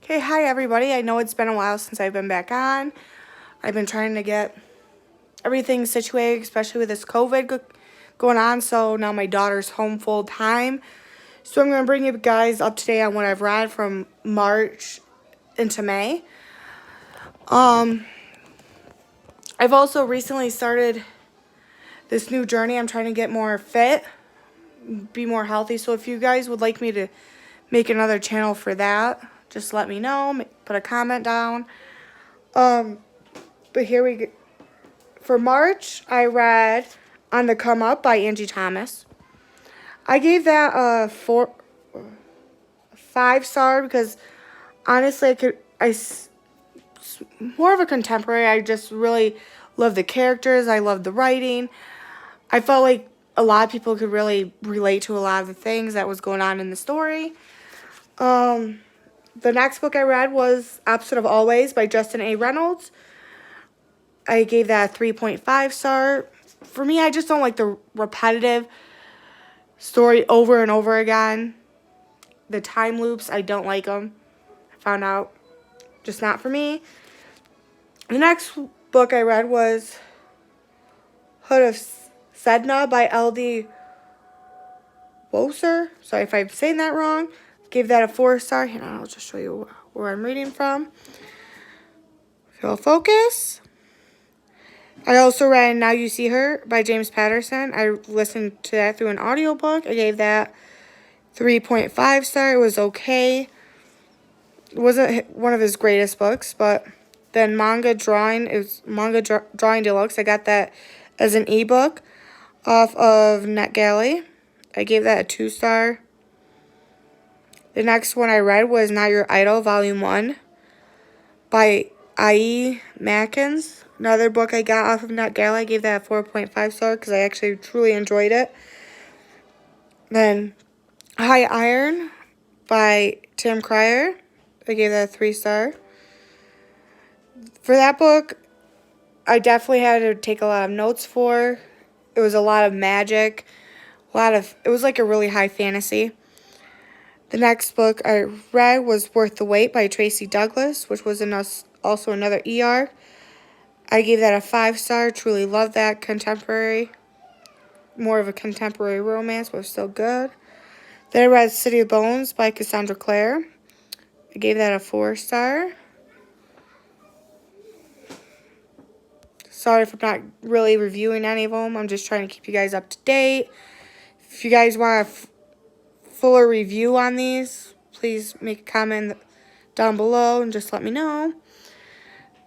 Okay, hi everybody. I know it's been a while since I've been back on. I've been trying to get everything situated, especially with this COVID going on. So now my daughter's home full time. So I'm going to bring you guys up to date on what I've read from March into May. I've also recently started this new journey. I'm trying to get more fit, be more healthy. So if you guys would like me to make another channel for that, just let me know. Put a comment down. But here we go. For March, I read On the Come Up by Angie Thomas. I gave that a 5-star because honestly, more of a contemporary. I just really love the characters. I love the writing. I felt like a lot of people could really relate to a lot of the things that was going on in the story. The next book I read was Opposite of Always by Justin A. Reynolds. I gave that a 3.5 star. For me, I just don't like the repetitive story over and over again. The time loops, I don't like them. I found out just not for me. The next book I read was Hood of Sedna by L.D. Woser. Sorry if I'm saying that wrong. Gave that a 4-star. Here, I'll just show you where I'm reading from. If you'll focus. I also read Now You See Her by James Patterson. I listened to that through an audiobook. I gave that 3.5 star. It was okay. It wasn't one of his greatest books, but then Manga Drawing Deluxe. I got that as an ebook off of NetGalley. I gave that a 2-star. The next one I read was Not Your Idol, Volume 1 by I.E. Mackins. Another book I got off of NetGalley. I gave that a 4.5 star because I actually truly enjoyed it. Then High Iron by Tim Cryer. I gave that a 3-star. For that book, I definitely had to take a lot of notes for. It was a lot of magic. It was like a really high fantasy. The next book I read was Worth the Wait by Tracy Douglas, which was also another ER. I gave that a 5-star. Truly loved that. Contemporary. More of a contemporary romance, but still good. Then I read City of Bones by Cassandra Clare. I gave that a 4-star. Sorry if I'm not really reviewing any of them. I'm just trying to keep you guys up to date. If you guys want a fuller review on these, please make a comment down below and just let me know.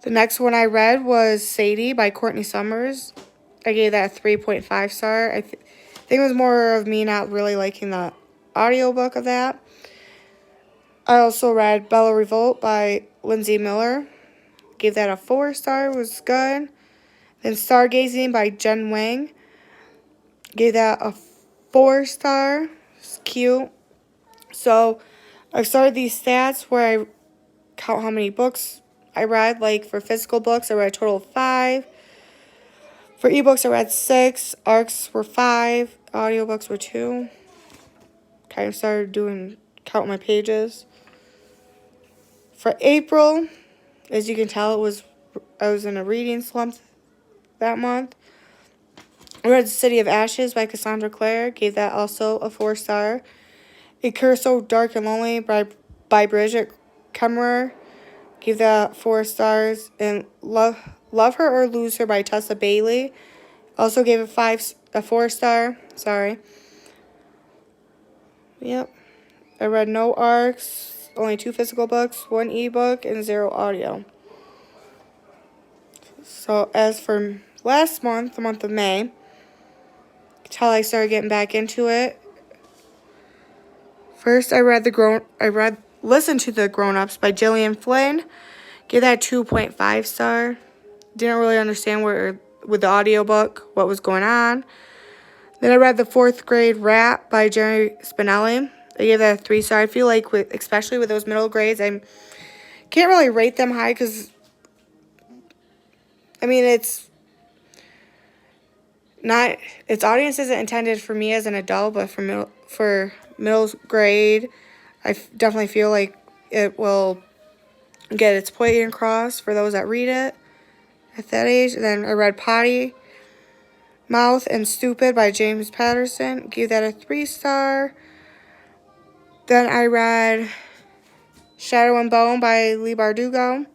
The next one I read was Sadie by Courtney Summers. I gave that a 3.5 star. I think it was more of me not really liking the audiobook of that. I also read Bella Revolt by Lindsay Miller. Gave that a 4-star. It was good. Then Stargazing by Jen Wang. Gave that a 4-star. It's cute. So I've started these stats where I count how many books I read. Like for physical books, I read a total of 5. For ebooks, I read 6. ARCs were 5. Audiobooks were 2. Kind of started count my pages. For April, as you can tell, I was in a reading slump that month. I read City of Ashes by Cassandra Clare. Gave that also a 4-star. A Curse So Dark and Lonely by Bridget Kemmerer. Gave that 4 stars. And Love Her or Lose Her by Tessa Bailey. Also gave it a 4-star. Sorry. Yep. I read no ARCs, only 2 physical books, 1 ebook, and 0 audio. So as for last month, the month of May, until I started getting back into it. First, I listened to The Grown-Ups by Gillian Flynn. Gave that 2.5 star. Didn't really understand with the audiobook what was going on. Then I read The 4th Grade Rat by Jerry Spinelli. I gave that a 3-star. I feel like especially with those middle grades, I can't really rate them high because I mean its audience isn't intended for me as an adult, but for middle grade, I definitely feel like it will get its point across for those that read it at that age. And then I read Potty Mouth and Stupid by James Patterson. Gave that a 3-star. Then I read Shadow and Bone by Leigh Bardugo.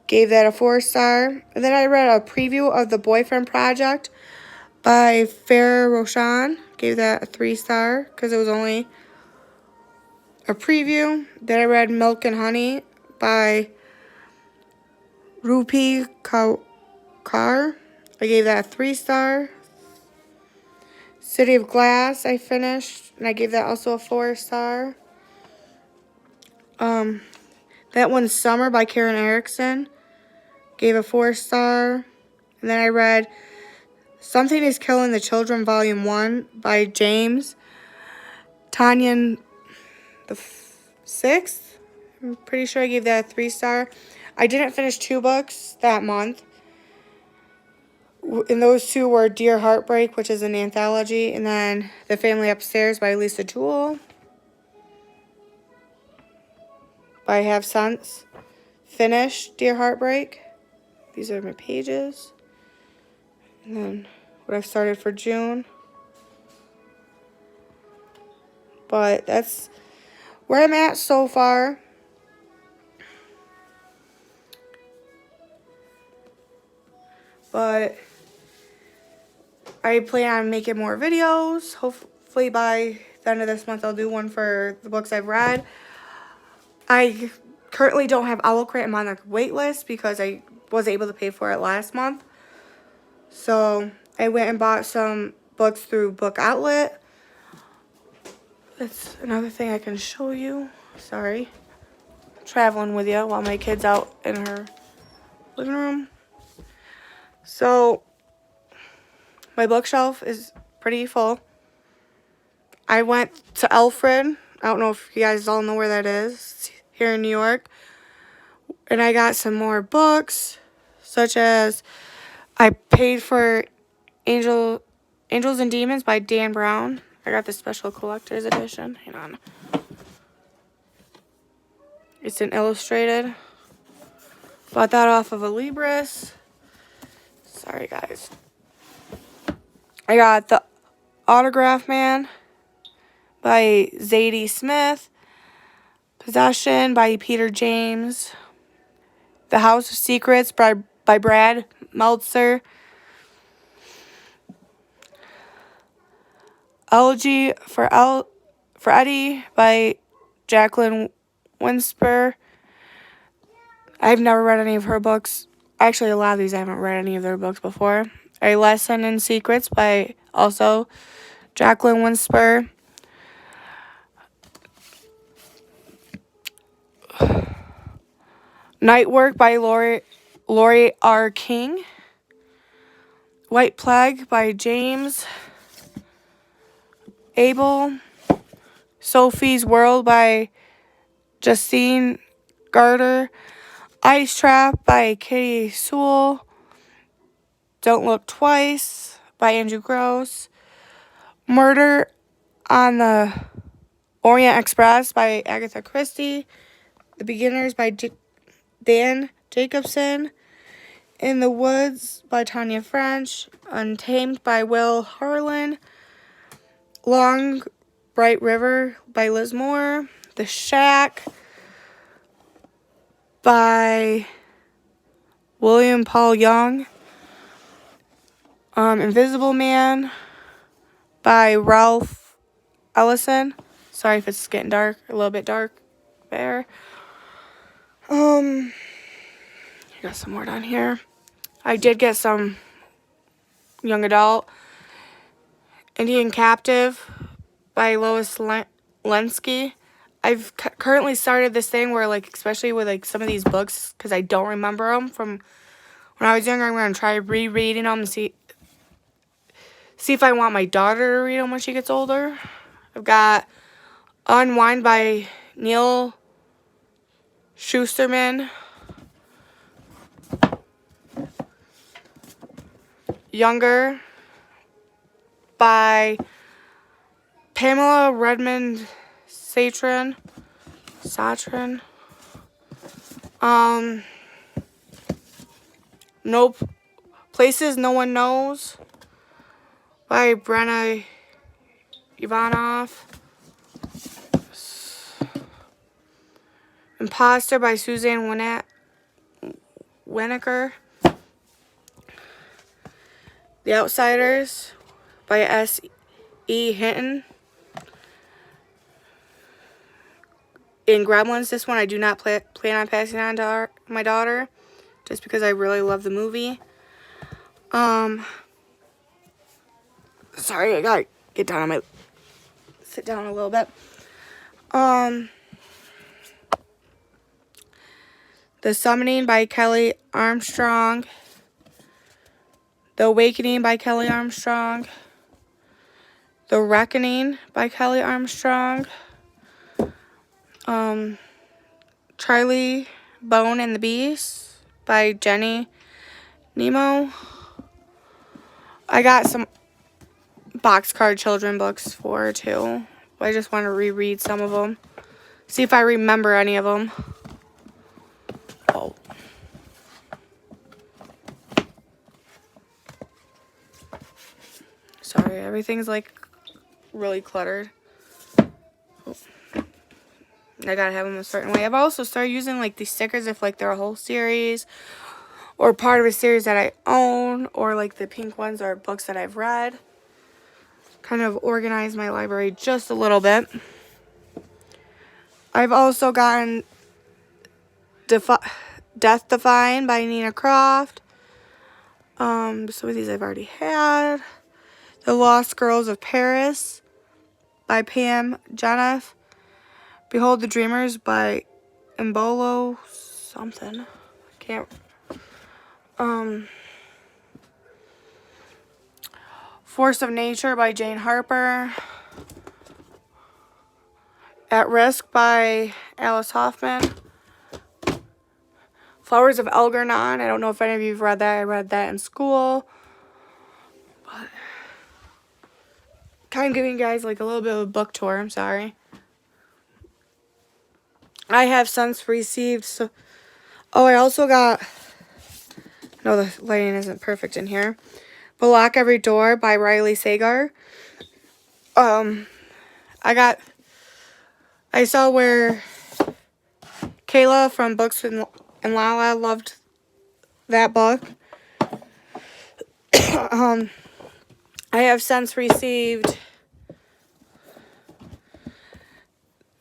Gave that a 4-star. And then I read a preview of The Boyfriend Project by Farrah Roshan. Gave that a 3-star because it was only a preview. Then I read Milk and Honey by Rupi Kaur. I gave that a 3-star. City of Glass I finished, and I gave that also a 4-star. That one's Summer by Karen Erickson. Gave a 4-star. And then I read Something is Killing the Children, Volume 1 by James Tanyan the 6th. I'm pretty sure I gave that a 3-star. I didn't finish 2 books that month. And those 2 were Dear Heartbreak, which is an anthology, and then The Family Upstairs by Lisa Jewell. But I have since finished Dear Heartbreak. These are my pages. And then what I've started for June. But that's where I'm at so far. But I plan on making more videos. Hopefully by the end of this month I'll do one for the books I've read. I currently don't have Owlcrate. I'm on the wait list because I was able to pay for it last month. So I went and bought some books through Book Outlet. That's another thing I can show you. Sorry. I'm traveling with you while my kid's out in her living room. So my bookshelf is pretty full. I went to Alfred. I don't know if you guys all know where that is. It's here in New York. And I got some more books, such as I paid for Angels and Demons by Dan Brown. I got the special collector's edition. Hang on. It's an illustrated. Bought that off of a Libris. Sorry, guys. I got The Autograph Man by Zadie Smith. Possession by Peter James. The House of Secrets by Brad Meltzer. Elegy for Eddie by Jacqueline Winsper. I've never read any of her books. Actually, a lot of these I haven't read any of their books before. A Lesson in Secrets by also Jacqueline Winsper. Night Work by Laurie R. King. White Plague by James Abel. Sophie's World by Justine Garter. Ice Trap by Katie Sewell. Don't Look Twice by Andrew Gross. Murder on the Orient Express by Agatha Christie. The Beginners by Dan Jacobson. In the Woods by Tanya French. Untamed by Will Harlan. Long Bright River by Liz Moore. The Shack by William Paul Young. Invisible Man by Ralph Ellison. Sorry if it's getting dark, a little bit dark there. I got some more down here. I did get some young adult. Indian Captive by Lois Lenski. I've currently started this thing where, like, especially with, like, some of these books, because I don't remember them from when I was younger, I'm going to try rereading them and see if I want my daughter to read them when she gets older. I've got Unwind by Neil Schusterman. Younger by Pamela Redmond Satrin. No Places No One Knows by Brenna Ivanov. Imposter by Suzanne Winokur. The Outsiders by S.E. Hinton. In Gremlins, this one I do not plan on passing on to my daughter, just because I really love the movie. Sorry, I gotta sit down a little bit. The Summoning by Kelly Armstrong. The Awakening by Kelly Armstrong. The Reckoning by Kelly Armstrong. Charlie, Bone and the Beast by Jenny Nemo. I got some Boxcar Children books for her too. I just want to reread some of them. See if I remember any of them. Oh. Sorry, everything's like really cluttered. Oh. I gotta have them a certain way. I've also started using like these stickers if like they're a whole series or part of a series that I own, or like the pink ones are books that I've read. Kind of organize my library just a little bit. I've also gotten Death Defying by Nina Croft. Some of these I've already had. The Lost Girls of Paris by Pam Janoff. Behold the Dreamers by Mbolo something. Can't. Force of Nature by Jane Harper. At Risk by Alice Hoffman. Flowers of Algernon. I don't know if any of you have read that. I read that in school. But kind of giving you guys like a little bit of a book tour. I'm sorry. I have since received. I also got. No, the lighting isn't perfect in here. But Lock Every Door by Riley Sagar. I saw where Kayla from Books and Lala loved that book. I have since received a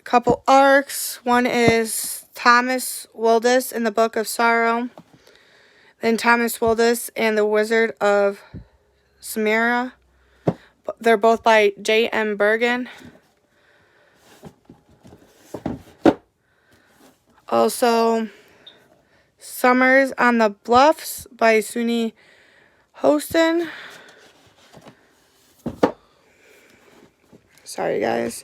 couple ARCs. One is Thomas Wildis in the Book of Sorrow. Then Thomas Wildis and the Wizard of Samira. They're both by J.M. Bergen. Also, Summers on the Bluffs by Suni Hostin. Sorry, guys.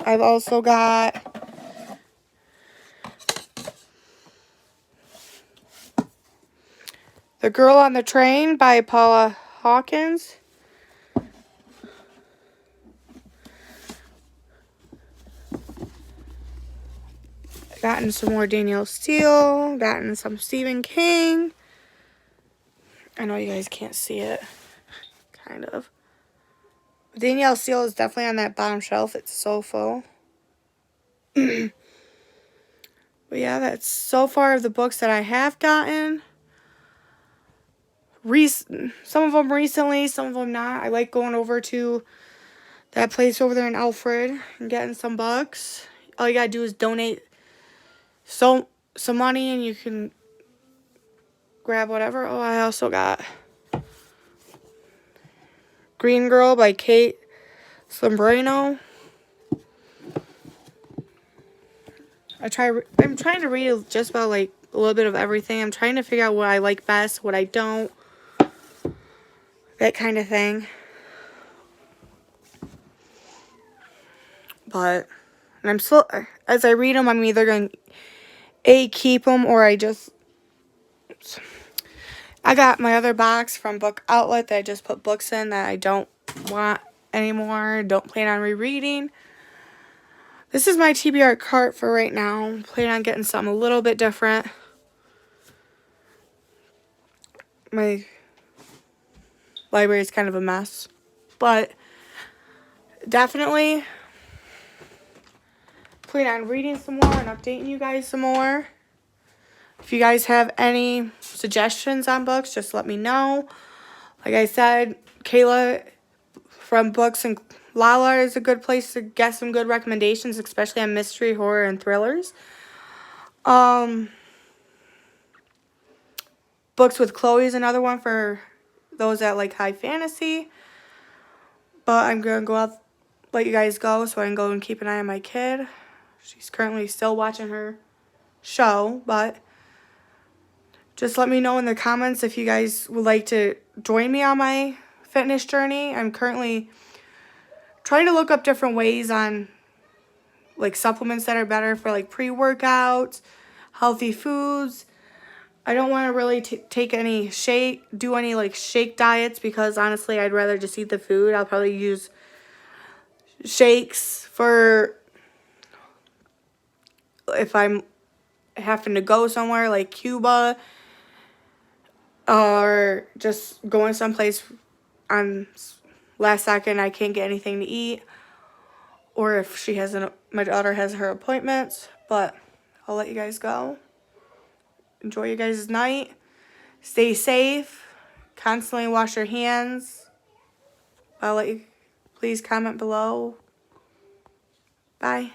I've also got The Girl on the Train by Paula Hawkins. Gotten some more Danielle Steele. Gotten some Stephen King. I know you guys can't see it. Kind of. Danielle Steele is definitely on that bottom shelf. It's so full. But yeah, that's so far of the books that I have gotten. Some of them recently, some of them not. I like going over to that place over there in Alfred and getting some books. All you gotta do is donate some money and you can grab whatever. Oh, I also got Green Girl by Kate Sombrano. I'm trying to read just about like a little bit of everything. I'm trying to figure out what I like best, what I don't. That kind of thing. But I'm still, as I read them, I'm either going to keep them or I got my other box from Book Outlet that I just put books in that I don't want anymore, don't plan on rereading. This is my TBR cart for right now. I'm planning on getting something a little bit different. My library is kind of a mess, but definitely plan on reading some more and updating you guys some more. If you guys have any suggestions on books, just let me know. Like I said, Kayla from Books and Lala is a good place to get some good recommendations, especially on mystery, horror, and thrillers. Books with Chloe is another one for those that like high fantasy. But I'm going to go out, let you guys go so I can go and keep an eye on my kid. She's currently still watching her show, but just let me know in the comments if you guys would like to join me on my fitness journey. I'm currently trying to look up different ways on like supplements that are better for like pre-workouts, healthy foods. I don't want to really take any do any like shake diets because honestly I'd rather just eat the food. I'll probably use shakes for if I'm having to go somewhere like Cuba or just going someplace on last second I can't get anything to eat, or if she has my daughter has her appointments. But I'll let you guys go. Enjoy your guys' night. Stay safe. Constantly wash your hands. I'll let you please comment below. Bye.